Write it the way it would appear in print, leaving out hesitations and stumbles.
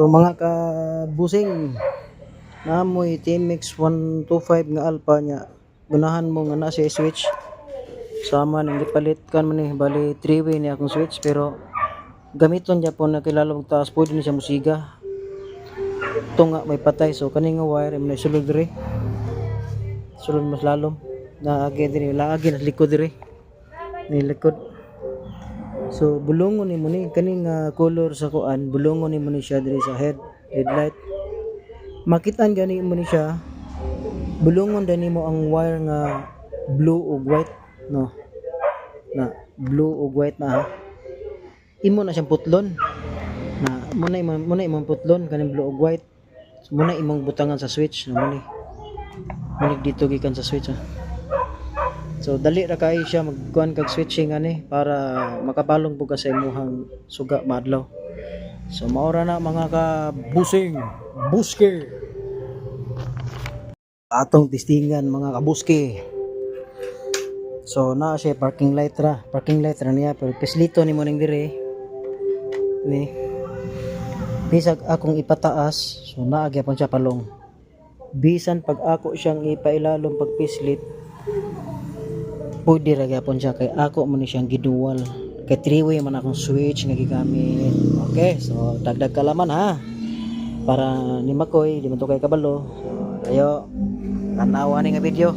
So mga kabusing, naamoy TMX 125 nga alpha nya. Gunahan mo nga na siya switch. Sama nang gipalit kan man ni bali 3-way ni akong switch pero gamiton niya po na kilalong taas pwede ni siya musiga. Ito nga may patay so kani nga wire may sulod dire. Sulod mas lalom na agi dire laagi na likod dire. Ni likod. So bulungon ni mo ni kaning color sa kuan, bulungon ni mo ni siya dire sa headlight. Makitaan gani mo ni siya. Bulungon dani mo ang wire nga blue ug white, no. Na blue ug white na ha. Imo na siyang putlon. Na muna imong putlon kaning blue ug white. So, muna imong butangan sa switch na muni. Muni dito gikan sa switch ha. So dali ra kay siya magkuan kag switching ani para makapalong po ka sa imuhang suga madlaw. So maora na mga kabusing, buske. Atong testingan mga kabuske. So naa siya parking light ra niya pero pislito ni mo ning dire. Ni bisag akong ipataas so naa gyapon siya palong. Bisan pag ako siyang ipailalom pag pislit pwede ra gyapon siya kay ako man ni siyang gidual kay 3-way man akong switch nga gigamit. Okay, so dagdag kalaman ha para ni Makoy di man to kay kabalo. So ayo tanawa ni nga video.